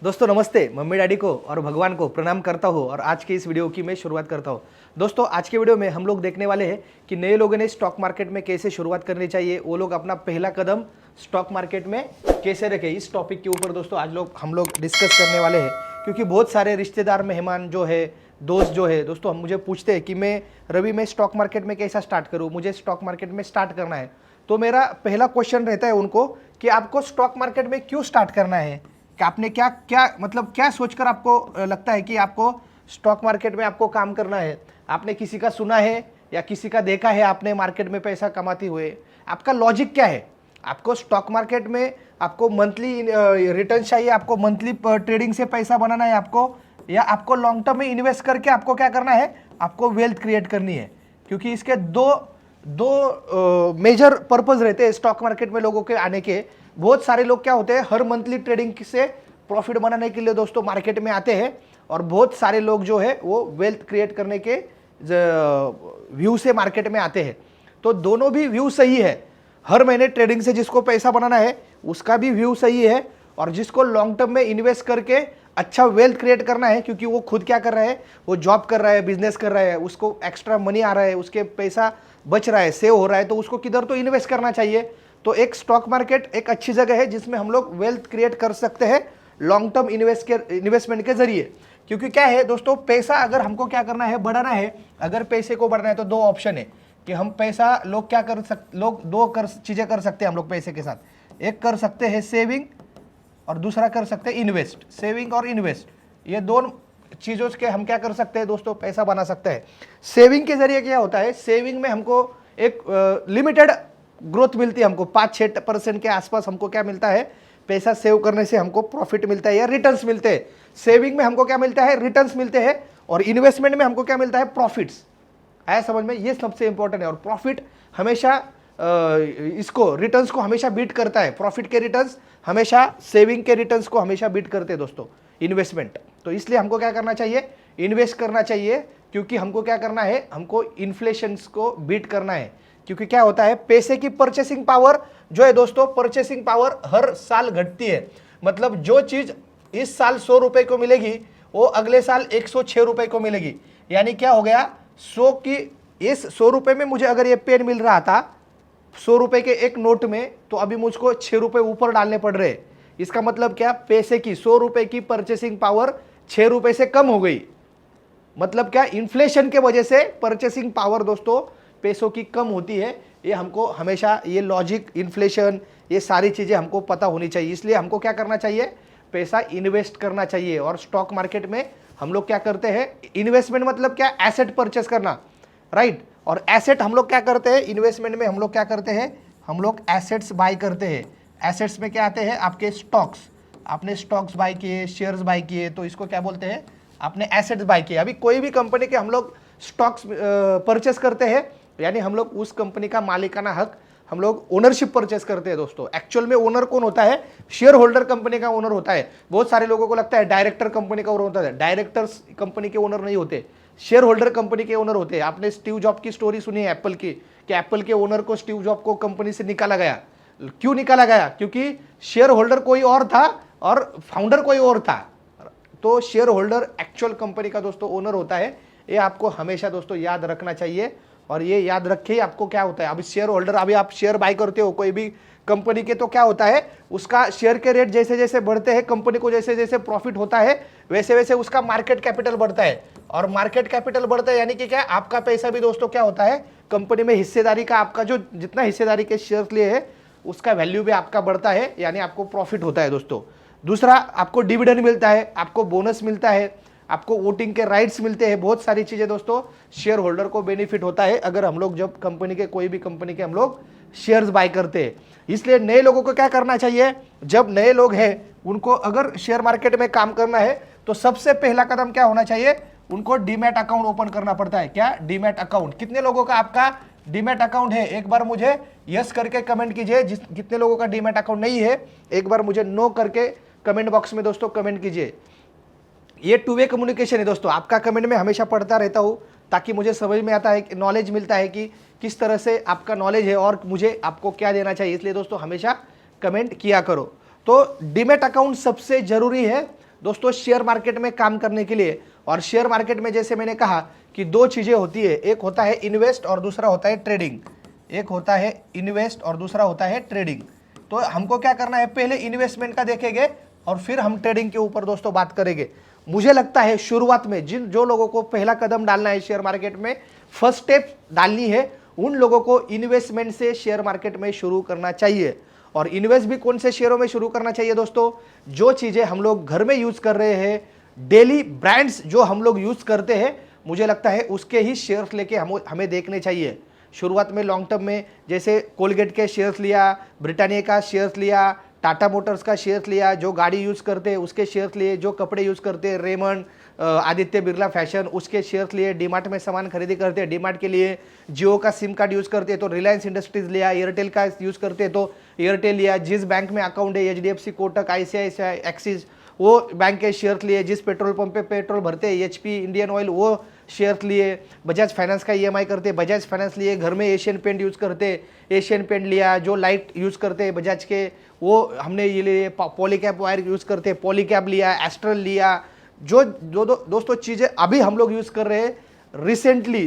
दोस्तों नमस्ते। Mummy daddy को और भगवान को प्रणाम करता हूँ और आज के इस वीडियो की मैं शुरुआत करता हूँ। दोस्तों आज के वीडियो में हम लोग देखने वाले हैं कि नए लोगों ने स्टॉक मार्केट में कैसे शुरुआत करनी चाहिए, वो लोग अपना पहला कदम स्टॉक मार्केट में कैसे रखें। इस टॉपिक के ऊपर दोस्तों आज हम लोग डिस्कस करने वाले हैं, क्योंकि बहुत सारे रिश्तेदार, मेहमान जो है, दोस्त जो है दोस्तों, हम मुझे पूछते हैं कि मैं स्टॉक मार्केट में कैसा स्टार्ट करूँ, मुझे स्टॉक मार्केट में स्टार्ट करना है। तो मेरा पहला क्वेश्चन रहता है उनको कि आपको स्टॉक मार्केट में क्यों स्टार्ट करना है, कि आपने क्या क्या मतलब क्या सोचकर आपको लगता है कि आपको स्टॉक मार्केट में आपको काम करना है। आपने किसी का सुना है या किसी का देखा है आपने मार्केट में पैसा कमाते हुए, आपका लॉजिक क्या है। आपको स्टॉक मार्केट में आपको मंथली रिटर्न चाहिए, आपको मंथली ट्रेडिंग से पैसा बनाना है आपको, या आपको लॉन्ग टर्म में इन्वेस्ट करके आपको क्या करना है, आपको वेल्थ क्रिएट करनी है। क्योंकि इसके दो मेजर पर्पज रहते हैं स्टॉक मार्केट में लोगों के आने के। बहुत सारे लोग क्या होते हैं, हर मंथली ट्रेडिंग से प्रॉफिट बनाने के लिए दोस्तों मार्केट में आते हैं, और बहुत सारे लोग जो है वो वेल्थ क्रिएट करने के व्यू से मार्केट में आते हैं। तो दोनों भी व्यू सही है। हर महीने ट्रेडिंग से जिसको पैसा बनाना है उसका भी व्यू सही है, और जिसको लॉन्ग टर्म में इन्वेस्ट करके अच्छा वेल्थ क्रिएट करना है, क्योंकि वो खुद क्या कर रहा है, वो जॉब कर रहा है, बिजनेस कर रहा है, उसको एक्स्ट्रा मनी आ रहा है, उसके पैसा बच रहा है, सेव हो रहा है, तो उसको किधर तो इन्वेस्ट करना चाहिए। तो एक स्टॉक मार्केट एक अच्छी जगह है जिसमें हम लोग वेल्थ क्रिएट कर सकते हैं लॉन्ग टर्म इन्वेस्टमेंट के जरिए। क्योंकि क्या है दोस्तों, पैसा अगर हमको क्या करना है, बढ़ाना है, अगर पैसे को बढ़ाना है तो दो ऑप्शन है कि हम पैसा लोग क्या कर सकते, लोग चीजें कर सकते हैं हम लोग पैसे के साथ। एक कर सकते हैं सेविंग और दूसरा कर सकते हैं इन्वेस्ट। सेविंग और इन्वेस्ट, ये दोनों चीज़ों के हम क्या कर सकते हैं दोस्तों, पैसा बना सकते हैं। सेविंग के जरिए क्या होता है, सेविंग में हमको एक लिमिटेड ग्रोथ मिलती है, हमको 5-6% के आसपास हमको क्या मिलता है, पैसा सेव करने से हमको प्रॉफिट मिलता है या रिटर्न्स मिलते हैं। सेविंग में हमको क्या मिलता है, रिटर्न्स मिलते हैं, और इन्वेस्टमेंट में हमको क्या मिलता है, प्रॉफिट्स। आया समझ में, ये सबसे इंपॉर्टेंट है। और प्रॉफिट हमेशा इसको रिटर्न्स को हमेशा बीट करता है। प्रॉफिट के रिटर्न्स हमेशा सेविंग के रिटर्न्स को हमेशा बीट करते हैं दोस्तों, इन्वेस्टमेंट। तो इसलिए हमको क्या करना चाहिए, इन्वेस्ट करना चाहिए, क्योंकि हमको क्या करना है, हमको इन्फ्लेशन को बीट करना है। क्योंकि क्या होता है, पैसे की परचेसिंग पावर जो है दोस्तों, परचेसिंग पावर हर साल घटती है। मतलब जो चीज इस साल 100 रुपए को मिलेगी वो अगले साल 106 रुपए को मिलेगी। यानी क्या हो गया, 100 की इस 100 रुपए में मुझे अगर ये पेन मिल रहा था 100 रुपए के एक नोट में, तो अभी मुझको 6 रुपए ऊपर डालने पड़ रहे। इसका मतलब क्या, पैसे की 100 रुपए की परचेसिंग पावर 6 रुपए से कम हो गई। मतलब क्या, इन्फ्लेशन के वजह से परचेसिंग पावर दोस्तों पैसों की कम होती है। ये हमको हमेशा ये लॉजिक, इन्फ्लेशन, ये सारी चीजें हमको पता होनी चाहिए। इसलिए हमको क्या करना चाहिए, पैसा इन्वेस्ट करना चाहिए। और स्टॉक मार्केट में हम लोग क्या करते हैं, इन्वेस्टमेंट मतलब क्या, एसेट परचेस करना, राइट। और एसेट हम लोग क्या करते हैं, इन्वेस्टमेंट में हम लोग क्या करते हैं, हम लोग एसेट्स बाय करते हैं। एसेट्स में क्या आते हैं, आपके स्टॉक्स। आपने स्टॉक्स बाय किए, शेयर्स बाय किए, तो इसको क्या बोलते हैं, आपने एसेट्स बाय किए। अभी कोई भी कंपनी के हम लोग स्टॉक्स परचेस करते हैं, यानी हम लोग उस कंपनी का मालिकाना हक, हम लोग ओनरशिप परचेस करते हैं दोस्तों। एक्चुअल में ओनर कौन होता है, शेयर होल्डर कंपनी का ओनर होता है। बहुत सारे लोगों को लगता है डायरेक्टर कंपनी का ओनर होता है। डायरेक्टर्स कंपनी के ओनर नहीं होते, शेयर होल्डर कंपनी के ओनर होते हैं। आपने स्टीव जॉब की स्टोरी सुनी है एप्पल की, कि एप्पल के ओनर को, स्टीव जॉब को कंपनी से निकाला गया। क्यों निकाला गया, क्योंकि शेयर होल्डर कोई और था और फाउंडर कोई और था। तो शेयर होल्डर एक्चुअल कंपनी का दोस्तों ओनर होता है। ये आपको हमेशा दोस्तों याद रखना चाहिए, और ये याद रखे ही आपको क्या होता है। अभी शेयर होल्डर, अभी आप शेयर बाय करते हो कोई भी कंपनी के, तो क्या होता है, उसका शेयर के रेट जैसे जैसे बढ़ते हैं, कंपनी को जैसे जैसे प्रॉफिट होता है, वैसे वैसे उसका मार्केट कैपिटल बढ़ता है। और मार्केट कैपिटल बढ़ता है यानी कि क्या, आपका पैसा भी दोस्तों क्या होता है, कंपनी में हिस्सेदारी का, आपका जो जितना हिस्सेदारी के शेयर लिए है उसका वैल्यू भी आपका बढ़ता है, यानी आपको प्रॉफिट होता है दोस्तों। दूसरा, आपको डिविडेंड मिलता है, आपको बोनस मिलता है, आपको वोटिंग के राइट्स मिलते हैं। बहुत सारी चीजें दोस्तों शेयर होल्डर को बेनिफिट होता है अगर हम लोग जब कंपनी के, कोई भी कंपनी के हम लोग शेयर्स बाय करते हैं। इसलिए नए लोगों को क्या करना चाहिए, जब नए लोग हैं उनको अगर शेयर मार्केट में काम करना है तो सबसे पहला कदम क्या होना चाहिए, उनको डीमैट अकाउंट ओपन करना पड़ता है। क्या, डीमैट अकाउंट। कितने लोगों का आपका डीमैट अकाउंट है, एक बार मुझे यस करके कमेंट कीजिए। कितने लोगों का डीमैट अकाउंट नहीं है, एक बार मुझे नो करके कमेंट बॉक्स में दोस्तों कमेंट कीजिए। ये टू वे कम्युनिकेशन है दोस्तों। आपका कमेंट में हमेशा पढ़ता रहता हूँ, ताकि मुझे समझ में आता है, नॉलेज मिलता है कि किस तरह से आपका नॉलेज है और मुझे आपको क्या देना चाहिए। इसलिए दोस्तों हमेशा कमेंट किया करो। तो डीमैट अकाउंट सबसे जरूरी है दोस्तों शेयर मार्केट में काम करने के लिए, और शेयर मार्केट में जैसे मैंने कहा कि दो चीज़ें होती है, एक होता है इन्वेस्ट और दूसरा होता है ट्रेडिंग। एक होता है इन्वेस्ट और दूसरा होता है ट्रेडिंग। तो हमको क्या करना है, पहले इन्वेस्टमेंट का देखेंगे और फिर हम ट्रेडिंग के ऊपर दोस्तों बात करेंगे। मुझे लगता है शुरुआत में जो लोगों को पहला कदम डालना है शेयर मार्केट में, फर्स्ट स्टेप डालनी है, उन लोगों को इन्वेस्टमेंट से शेयर मार्केट में शुरू करना चाहिए। और इन्वेस्ट भी कौन से शेयरों में शुरू करना चाहिए दोस्तों, जो चीज़ें हम लोग घर में यूज़ कर रहे हैं, डेली ब्रांड्स जो हम लोग यूज़ करते हैं, मुझे लगता है उसके ही शेयर्स लेके हमें देखने चाहिए। शुरुआत में लॉन्ग टर्म में जैसे कोलगेट के शेयर्स लिया, ब्रिटानिया का शेयर्स लिया, टाटा मोटर्स का शेयर्स लिया, जो गाड़ी यूज़ करते हैं उसके शेयर्स लिए, जो कपड़े यूज़ करते हैं रेमंड, आदित्य बिरला फैशन उसके शेयर्स लिए, डीमार्ट में सामान खरीदी करते हैं डीमार्ट के लिए, जियो का सिम कार्ड यूज़ करते हैं तो रिलायंस इंडस्ट्रीज लिया, एयरटेल का यूज़ करते हैं तो एयरटेल लिया, जिस बैंक में अकाउंट है HDFC, कोटक, ICICI, एक्सिस वो बैंक के शेयर्स लिए, जिस पेट्रोल पंप पे पेट्रोल भरते हैं HP, इंडियन ऑयल वो शेयर्स लिए, बजाज फाइनेंस का EMI करते बजाज फाइनेंस लिए, घर में एशियन पेंट यूज़ करते एशियन पेंट लिया, जो लाइट यूज़ करते बजाज के वो हमने ये लिए, पॉलीकैप वायर यूज़ करते पॉलीकैप लिया, एस्ट्रल लिया, जो दोस्तों चीज़ें अभी हम लोग यूज़ कर रहे हैं रिसेंटली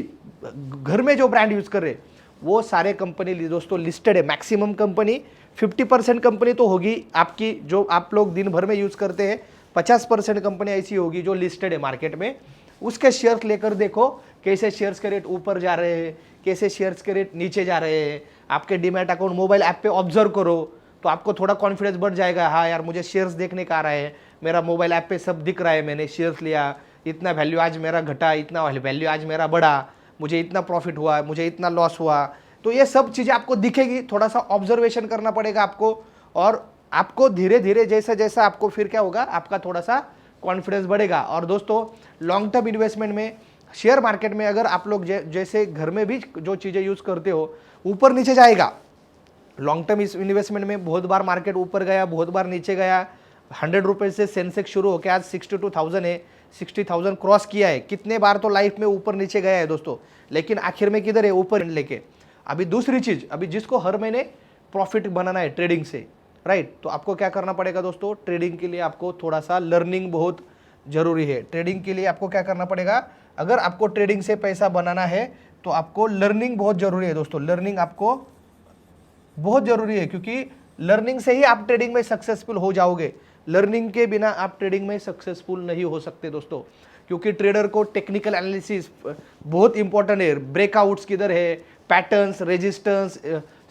घर में जो ब्रांड यूज़ कर रहे हैं वो सारे कंपनी दोस्तों लिस्टेड है। मैक्सिमम कंपनी 50% कंपनी तो होगी आपकी जो आप लोग दिन भर में यूज़ करते हैं, 50% कंपनी ऐसी होगी जो लिस्टेड है मार्केट में। उसके शेयर्स लेकर देखो कैसे शेयर्स के रेट ऊपर जा रहे हैं, कैसे शेयर्स के रेट नीचे जा रहे हैं। आपके डीमैट अकाउंट मोबाइल ऐप पे ऑब्जर्व करो तो आपको थोड़ा कॉन्फिडेंस बढ़ जाएगा। हाँ यार मुझे शेयर्स देखने का आ रहा है, मेरा मोबाइल ऐप पे सब दिख रहा है, मैंने शेयर्स लिया, इतना वैल्यू आज मेरा घटा, इतना वैल्यू आज मेरा बढ़ा, मुझे इतना प्रॉफिट हुआ, मुझे इतना लॉस हुआ। तो ये सब चीज़ें आपको दिखेगी, थोड़ा सा ऑब्जर्वेशन करना पड़ेगा आपको, और आपको धीरे धीरे जैसा जैसा आपको फिर क्या होगा, आपका थोड़ा सा कॉन्फिडेंस बढ़ेगा। और दोस्तों लॉन्ग टर्म इन्वेस्टमेंट में शेयर मार्केट में अगर आप लोग जैसे घर में भी जो चीज़ें यूज़ करते हो ऊपर नीचे जाएगा। लॉन्ग टर्म इन्वेस्टमेंट में बहुत बार मार्केट ऊपर गया, बहुत बार नीचे गया। 100 रुपये से सेंसेक्स शुरू होकर आज 62,000 है, 60,000 क्रॉस किया है। कितने बार तो लाइफ में ऊपर नीचे गया है दोस्तों, लेकिन आखिर में किधर है, ऊपर लेके। अभी दूसरी चीज़, अभी जिसको हर महीने प्रॉफिट बनाना है ट्रेडिंग से, राइट, तो आपको क्या करना पड़ेगा दोस्तों, ट्रेडिंग के लिए आपको थोड़ा सा लर्निंग बहुत जरूरी है। ट्रेडिंग के लिए आपको क्या करना पड़ेगा, अगर आपको ट्रेडिंग से पैसा बनाना है तो आपको लर्निंग बहुत जरूरी है दोस्तों। लर्निंग आपको बहुत जरूरी है, क्योंकि लर्निंग से ही आप ट्रेडिंग में सक्सेसफुल हो जाओगे। लर्निंग के बिना आप ट्रेडिंग में सक्सेसफुल नहीं हो सकते दोस्तों, क्योंकि ट्रेडर को टेक्निकल एनालिसिस बहुत इंपॉर्टेंट है। ब्रेकआउट्स किधर है, पैटर्न्स, रेजिस्टेंस,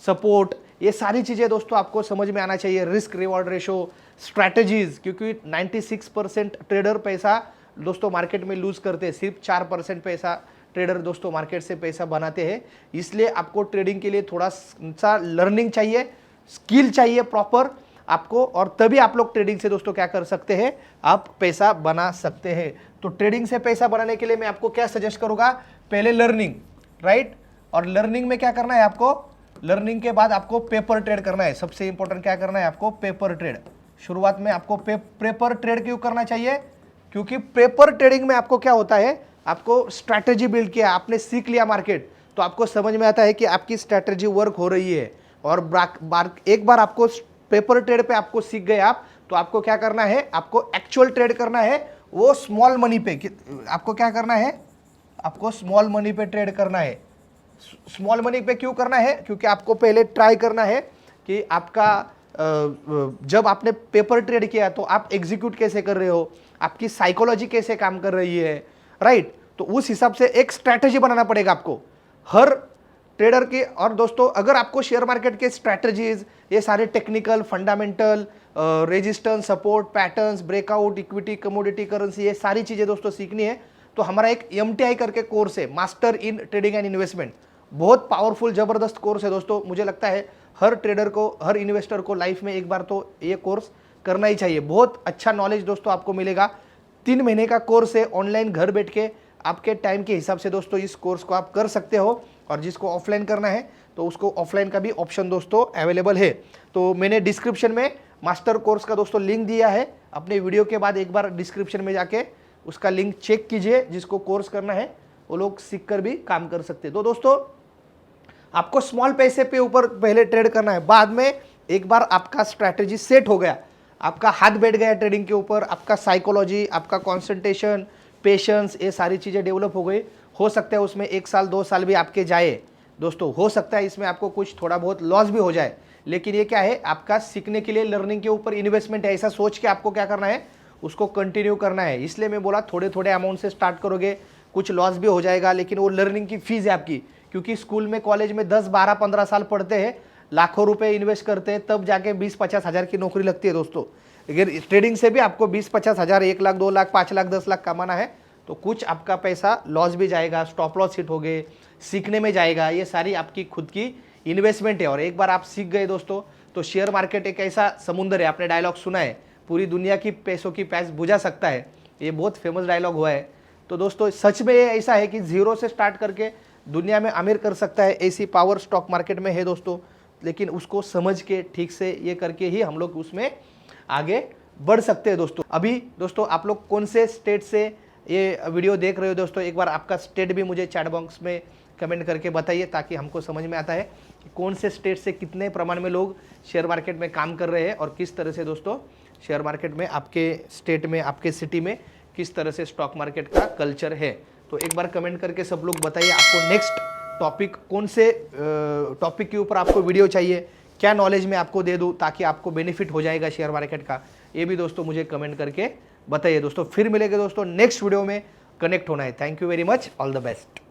सपोर्ट, ये सारी चीज़ें दोस्तों आपको समझ में आना चाहिए। रिस्क रिवॉर्ड रेशो, स्ट्रैटेजीज, क्योंकि 96% ट्रेडर पैसा दोस्तों मार्केट में लूज करते हैं, सिर्फ 4% पैसा ट्रेडर दोस्तों मार्केट से पैसा बनाते हैं। इसलिए आपको ट्रेडिंग के लिए थोड़ा सा लर्निंग चाहिए, स्किल चाहिए प्रॉपर आपको, और तभी आप लोग ट्रेडिंग से दोस्तों क्या कर सकते हैं, आप पैसा बना सकते हैं। तो ट्रेडिंग से पैसा बनाने के लिए मैं आपको क्या सजेस्ट करूंगा, पहले लर्निंग, राइट। और लर्निंग में क्या करना है आपको, लर्निंग के बाद आपको पेपर ट्रेड करना है। सबसे इंपॉर्टेंट क्या करना है आपको, पेपर ट्रेड। शुरुआत में आपको पेपर ट्रेड क्यों करना चाहिए, क्योंकि पेपर ट्रेडिंग में आपको क्या होता है, आपको स्ट्रैटेजी बिल्ड किया, आपने सीख लिया मार्केट, तो आपको समझ में आता है कि आपकी स्ट्रैटेजी वर्क हो रही है। और एक बार आपको पेपर ट्रेड पे आपको सीख गए आप, तो आपको क्या करना है, आपको एक्चुअल ट्रेड करना है, वो स्मॉल मनी पे। आपको क्या करना है, आपको स्मॉल मनी पे ट्रेड करना है। स्मॉल मनी पे क्यों करना है, क्योंकि आपको पहले ट्राई करना है कि आपका जब आपने पेपर ट्रेड किया तो आप एग्जीक्यूट कैसे कर रहे हो, आपकी साइकोलॉजी कैसे काम कर रही है, राइट। तो उस हिसाब से एक स्ट्रैटेजी बनाना पड़ेगा आपको हर ट्रेडर की। और दोस्तों अगर आपको शेयर मार्केट के स्ट्रैटेजीज, ये सारे technical, fundamental, resistance, support, patterns, breakout, equity, commodity, currency, ये सारी चीज़ें दोस्तों सीखनी है, तो हमारा एक MTI करके कोर्स है, master in trading and investment. बहुत पावरफुल ज़बरदस्त कोर्स है दोस्तों। मुझे लगता है हर ट्रेडर को, हर इन्वेस्टर को लाइफ में एक बार तो ये कोर्स करना ही चाहिए। बहुत अच्छा नॉलेज दोस्तों आपको मिलेगा। 3 महीने का कोर्स है, ऑनलाइन घर बैठ के आपके टाइम के हिसाब से दोस्तों इस कोर्स को आप कर सकते हो। और जिसको ऑफलाइन करना है तो उसको ऑफलाइन का भी ऑप्शन दोस्तों अवेलेबल है। तो मैंने डिस्क्रिप्शन में मास्टर कोर्स का दोस्तों लिंक दिया है, अपने वीडियो के बाद एक बार डिस्क्रिप्शन में जाके उसका लिंक चेक कीजिए। जिसको कोर्स करना है वो लोग सीख कर भी काम कर सकते हैं। तो दोस्तों आपको स्मॉल पैसे पे ऊपर पहले ट्रेड करना है, बाद में एक बार आपका स्ट्रैटेजी सेट हो गया, आपका हाथ बैठ गया ट्रेडिंग के ऊपर, आपका साइकोलॉजी, आपका कॉन्सेंट्रेशन, पेशेंस, ये सारी चीज़ें डेवलप हो गई। हो सकता है उसमें 1 साल 2 साल भी आपके जाए दोस्तों, हो सकता है इसमें आपको कुछ थोड़ा बहुत लॉस भी हो जाए, लेकिन ये क्या है, आपका सीखने के लिए लर्निंग के ऊपर इन्वेस्टमेंट है, ऐसा सोच के आपको क्या करना है, उसको कंटिन्यू करना है। इसलिए मैं बोला थोड़े थोड़े अमाउंट से स्टार्ट करोगे, कुछ लॉस भी हो जाएगा, लेकिन वो लर्निंग की फीस है आपकी, क्योंकि स्कूल में कॉलेज में 10 12 15 साल पढ़ते हैं, लाखों रुपए इन्वेस्ट करते हैं, तब जाके 20-50 हज़ार की नौकरी लगती है दोस्तों। अगर ट्रेडिंग से भी आपको 20-50 हज़ार, 1 लाख 2 लाख 5 लाख 10 लाख कमाना है, तो कुछ आपका पैसा लॉस भी जाएगा, स्टॉप लॉस हिट हो गए, सीखने में जाएगा, ये सारी आपकी खुद की इन्वेस्टमेंट है। और एक बार आप सीख गए दोस्तों, तो शेयर मार्केट एक ऐसा समुंदर है, आपने डायलॉग सुना है, पूरी दुनिया की पैसों की प्यास बुझा सकता है, ये बहुत फेमस डायलॉग हुआ है। तो दोस्तों सच में ये ऐसा है कि जीरो से स्टार्ट करके दुनिया में अमीर कर सकता है, ऐसी पावर स्टॉक मार्केट में है दोस्तों। लेकिन उसको समझ के ठीक से ये करके ही हम लोग उसमें आगे बढ़ सकते हैं दोस्तों। अभी दोस्तों आप लोग कौन से स्टेट से ये वीडियो देख रहे हो दोस्तों, एक बार आपका स्टेट भी मुझे चैट बॉक्स में कमेंट करके बताइए, ताकि हमको समझ में आता है कि कौन से स्टेट से कितने प्रमाण में लोग शेयर मार्केट में काम कर रहे हैं, और किस तरह से दोस्तों शेयर मार्केट में आपके स्टेट में, आपके सिटी में किस तरह से स्टॉक मार्केट का कल्चर है। तो एक बार कमेंट करके सब लोग बताइए आपको नेक्स्ट टॉपिक कौन से टॉपिक के ऊपर आपको वीडियो चाहिए, क्या नॉलेज मैं आपको दे दूं ताकि आपको बेनिफिट हो जाएगा शेयर मार्केट का, ये भी दोस्तों मुझे कमेंट करके बताइए दोस्तों। फिर मिलेंगे दोस्तों नेक्स्ट वीडियो में, कनेक्ट होना है। Thank you very much, all the best.